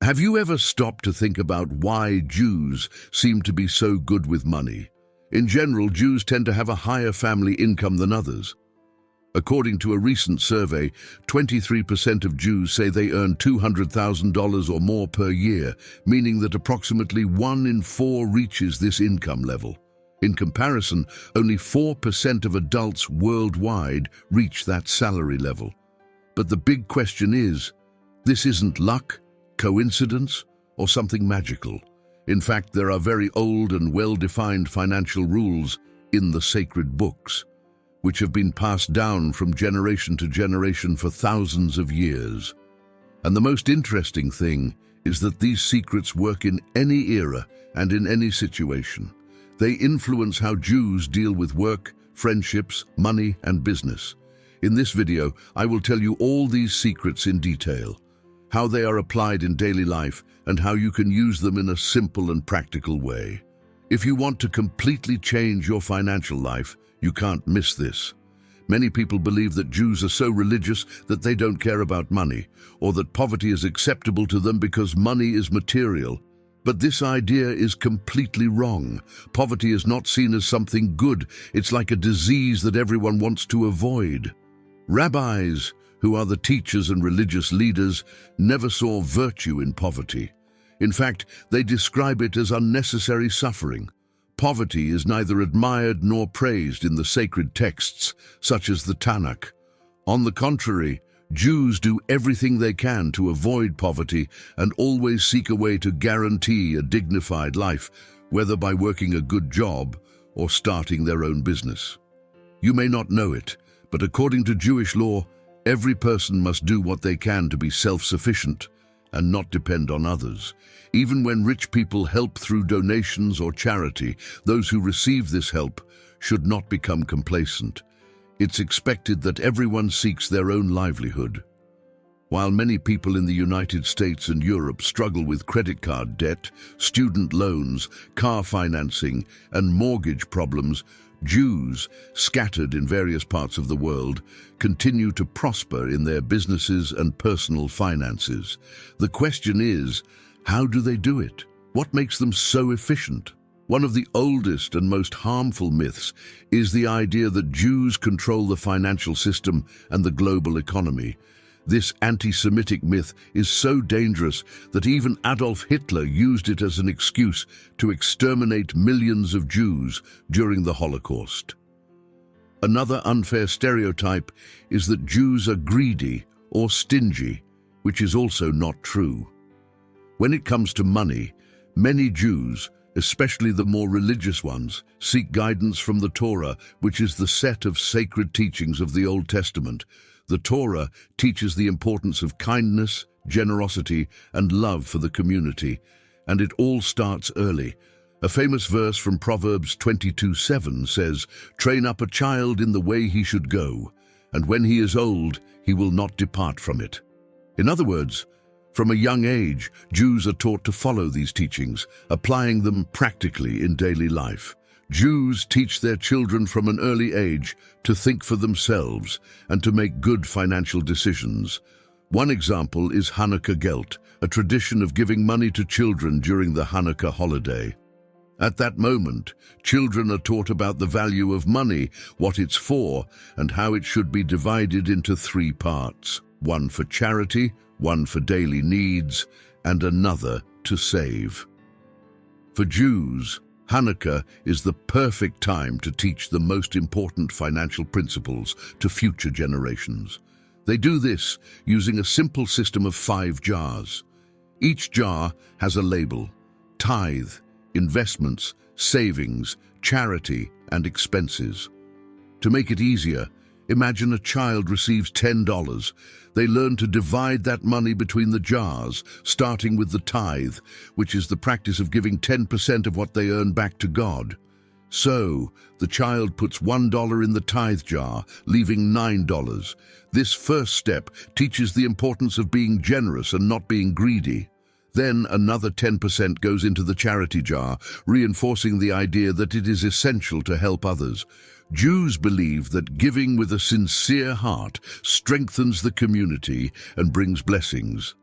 Have you ever stopped to think about why Jews seem to be so good with money? In general, Jews tend to have a higher family income than others. According to a recent survey, 23% of Jews say they earn $200,000 or more per year, meaning that approximately 1 in 4 reaches this income level. In comparison, only 4% of adults worldwide reach that salary level. But the big question is, this isn't luck, coincidence, or something magical. In fact, there are very old and well-defined financial rules in the sacred books, which have been passed down from generation to generation for thousands of years. And the most interesting thing is that these secrets work in any era and in any situation. They influence how Jews deal with work, friendships, money, and business. In this video, I will tell you all these secrets in detail, how they are applied in daily life, and how you can use them in a simple and practical way. If you want to completely change your financial life, you can't miss this. Many people believe that Jews are so religious that they don't care about money, or that poverty is acceptable to them because money is material. But this idea is completely wrong. Poverty is not seen as something good. It's like a disease that everyone wants to avoid. Rabbis, who are the teachers and religious leaders, never saw virtue in poverty. In fact, they describe it as unnecessary suffering. Poverty is neither admired nor praised in the sacred texts, such as the Tanakh. On the contrary, Jews do everything they can to avoid poverty and always seek a way to guarantee a dignified life, whether by working a good job or starting their own business. You may not know it, but according to Jewish law, every person must do what they can to be self-sufficient and not depend on others. Even when rich people help through donations or charity, those who receive this help should not become complacent. It's expected that everyone seeks their own livelihood. While many people in the United States and Europe struggle with credit card debt, student loans, car financing, and mortgage problems, Jews, scattered in various parts of the world, continue to prosper in their businesses and personal finances. The question is, how do they do it? What makes them so efficient? One of the oldest and most harmful myths is the idea that Jews control the financial system and the global economy. This anti-Semitic myth is so dangerous that even Adolf Hitler used it as an excuse to exterminate millions of Jews during the Holocaust. Another unfair stereotype is that Jews are greedy or stingy, which is also not true. When it comes to money, many Jews, especially the more religious ones, seek guidance from the Torah, which is the set of sacred teachings of the Old Testament. The Torah teaches the importance of kindness, generosity, and love for the community, and it all starts early. A famous verse from Proverbs 22:7 says, "Train up a child in the way he should go, and when he is old, he will not depart from it." In other words, from a young age, Jews are taught to follow these teachings, applying them practically in daily life. Jews teach their children from an early age to think for themselves and to make good financial decisions. One example is Hanukkah Gelt, a tradition of giving money to children during the Hanukkah holiday. At that moment, children are taught about the value of money, what it's for, and how it should be divided into 3 parts: one for charity, one for daily needs, and another to save. For Jews, Hanukkah is the perfect time to teach the most important financial principles to future generations. They do this using a simple system of 5 jars. Each jar has a label: tithe, investments, savings, charity, and expenses. To make it easier, imagine a child receives $10. They learn to divide that money between the jars, starting with the tithe, which is the practice of giving 10% of what they earn back to God. So, the child puts $1 in the tithe jar, leaving $9. This first step teaches the importance of being generous and not being greedy. Then another 10% goes into the charity jar, reinforcing the idea that it is essential to help others. Jews believe that giving with a sincere heart strengthens the community and brings blessings.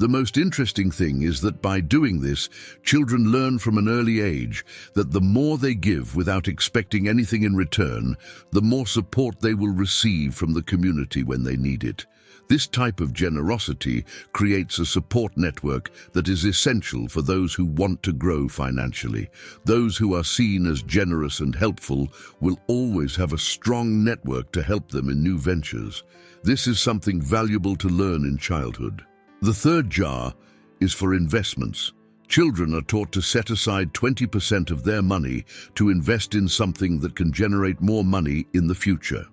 The most interesting thing is that by doing this, children learn from an early age that the more they give without expecting anything in return, the more support they will receive from the community when they need it. This type of generosity creates a support network that is essential for those who want to grow financially. Those who are seen as generous and helpful will always have a strong network to help them in new ventures. This is something valuable to learn in childhood. The third jar is for investments. Children are taught to set aside 20% of their money to invest in something that can generate more money in the future.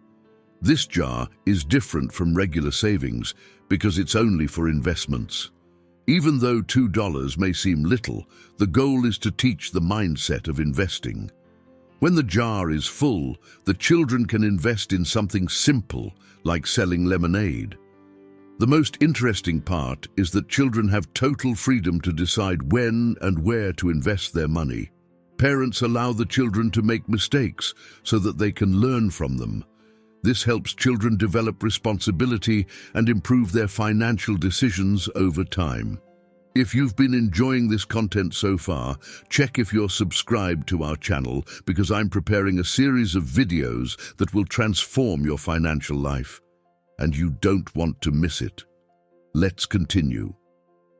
This jar is different from regular savings because it's only for investments. Even though $2 may seem little, the goal is to teach the mindset of investing. When the jar is full, the children can invest in something simple, like selling lemonade. The most interesting part is that children have total freedom to decide when and where to invest their money. Parents allow the children to make mistakes so that they can learn from them. This helps children develop responsibility and improve their financial decisions over time. If you've been enjoying this content so far, check if you're subscribed to our channel because I'm preparing a series of videos that will transform your financial life, and you don't want to miss it. Let's continue.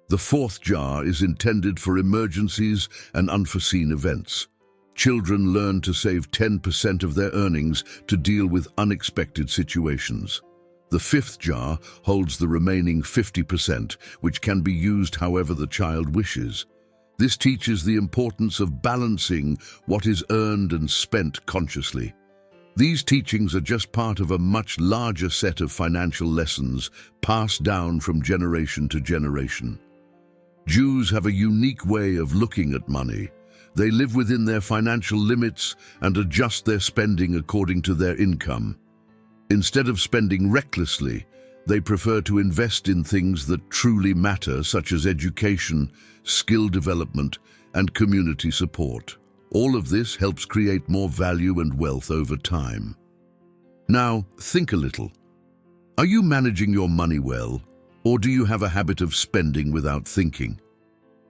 The fourth jar is intended for emergencies and unforeseen events. Children learn to save 10% of their earnings to deal with unexpected situations. The fifth jar holds the remaining 50%, which can be used however the child wishes. This teaches the importance of balancing what is earned and spent consciously. These teachings are just part of a much larger set of financial lessons passed down from generation to generation. Jews have a unique way of looking at money. They live within their financial limits and adjust their spending according to their income. Instead of spending recklessly, they prefer to invest in things that truly matter, such as education, skill development, and community support. All of this helps create more value and wealth over time. Now, think a little. Are you managing your money well, or do you have a habit of spending without thinking?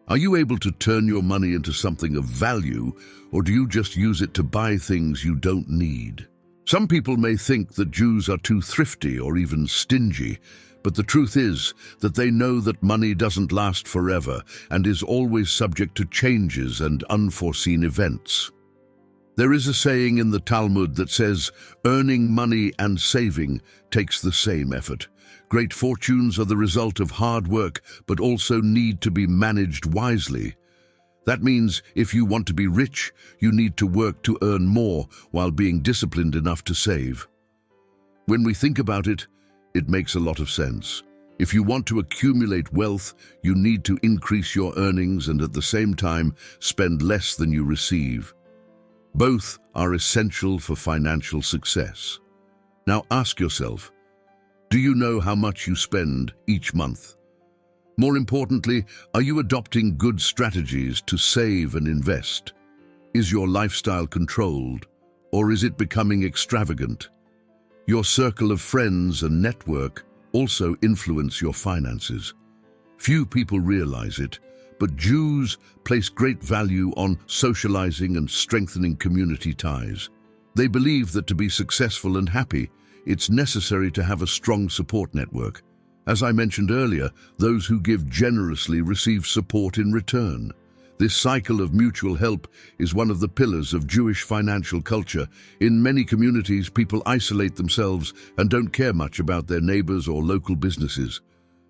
Are you able to turn your money into something of value, or do you just use it to buy things you don't need? Some people may think that Jews are too thrifty or even stingy, but the truth is that they know that money doesn't last forever and is always subject to changes and unforeseen events. There is a saying in the Talmud that says, "Earning money and saving takes the same effort." Great fortunes are the result of hard work, but also need to be managed wisely. That means if you want to be rich, you need to work to earn more while being disciplined enough to save. When we think about it, it makes a lot of sense. If you want to accumulate wealth, you need to increase your earnings and at the same time spend less than you receive. Both are essential for financial success. Now ask yourself, do you know how much you spend each month? More importantly, are you adopting good strategies to save and invest? Is your lifestyle controlled, or is it becoming extravagant? Your circle of friends and network also influence your finances. Few people realize it, but Jews place great value on socializing and strengthening community ties. They believe that to be successful and happy, it's necessary to have a strong support network. As I mentioned earlier, those who give generously receive support in return. This cycle of mutual help is one of the pillars of Jewish financial culture. In many communities, people isolate themselves and don't care much about their neighbors or local businesses.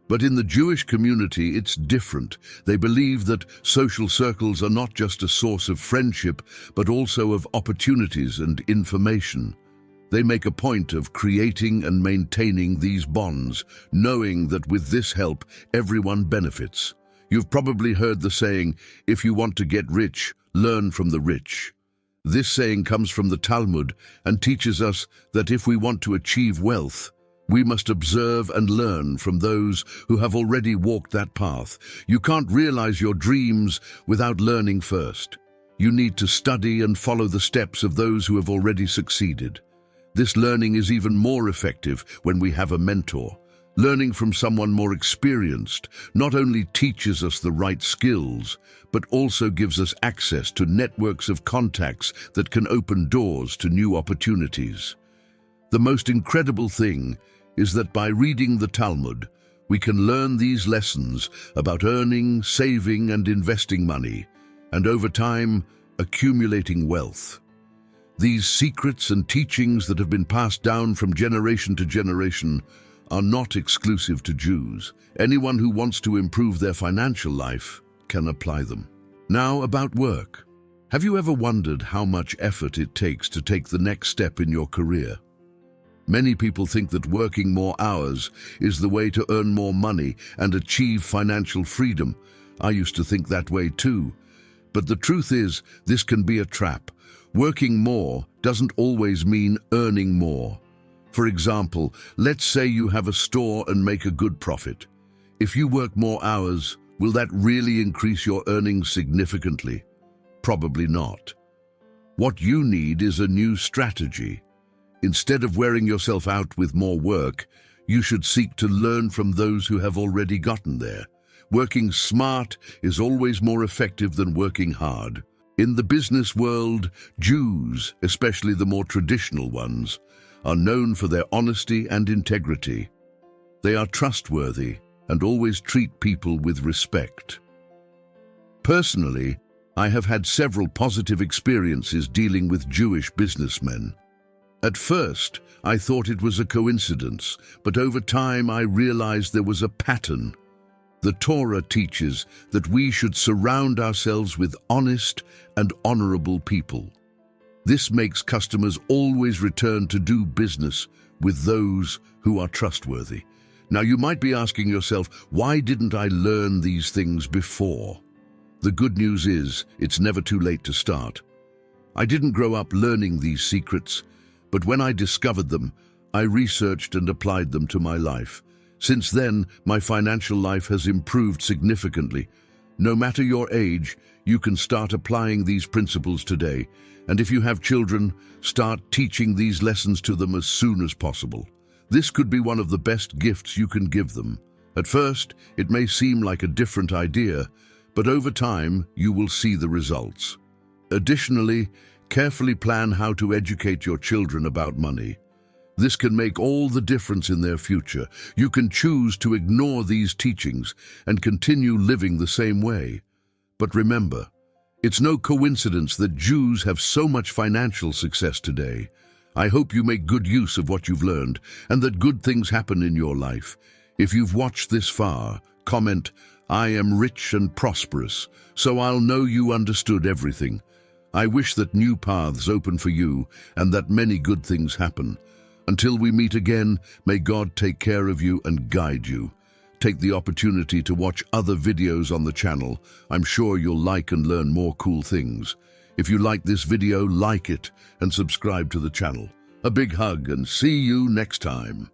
But in the Jewish community, it's different. They believe that social circles are not just a source of friendship, but also of opportunities and information. They make a point of creating and maintaining these bonds, knowing that with this help, everyone benefits. You've probably heard the saying, if you want to get rich, learn from the rich. This saying comes from the Talmud and teaches us that if we want to achieve wealth, we must observe and learn from those who have already walked that path. You can't realize your dreams without learning first. You need to study and follow the steps of those who have already succeeded. This learning is even more effective when we have a mentor. Learning from someone more experienced not only teaches us the right skills, but also gives us access to networks of contacts that can open doors to new opportunities. The most incredible thing is that by reading the Talmud, we can learn these lessons about earning, saving, and investing money, and over time, accumulating wealth. These secrets and teachings that have been passed down from generation to generation are not exclusive to Jews. Anyone who wants to improve their financial life can apply them. Now about work. Have you ever wondered how much effort it takes to take the next step in your career? Many people think that working more hours is the way to earn more money and achieve financial freedom. I used to think that way too. But the truth is, this can be a trap. Working more doesn't always mean earning more. For example, let's say you have a store and make a good profit. If you work more hours, will that really increase your earnings significantly? Probably not. What you need is a new strategy. Instead of wearing yourself out with more work, you should seek to learn from those who have already gotten there. Working smart is always more effective than working hard. In the business world, Jews, especially the more traditional ones, are known for their honesty and integrity. They are trustworthy and always treat people with respect. Personally, I have had several positive experiences dealing with Jewish businessmen. At first, I thought it was a coincidence, but over time I realized there was a pattern. The Torah teaches that we should surround ourselves with honest and honorable people. This makes customers always return to do business with those who are trustworthy. Now you might be asking yourself, why didn't I learn these things before? The good news is, it's never too late to start. I didn't grow up learning these secrets, but when I discovered them, I researched and applied them to my life. Since then, my financial life has improved significantly. No matter your age, you can start applying these principles today. And if you have children, start teaching these lessons to them as soon as possible. This could be one of the best gifts you can give them. At first, it may seem like a different idea, but over time, you will see the results. Additionally, carefully plan how to educate your children about money. This can make all the difference in their future. You can choose to ignore these teachings and continue living the same way. But remember, it's no coincidence that Jews have so much financial success today. I hope you make good use of what you've learned and that good things happen in your life. If you've watched this far, comment, "I am rich and prosperous, so I'll know you understood everything." I wish that new paths open for you and that many good things happen. Until we meet again, may God take care of you and guide you. Take the opportunity to watch other videos on the channel. I'm sure you'll like and learn more cool things. If you like this video, like it and subscribe to the channel. A big hug and see you next time.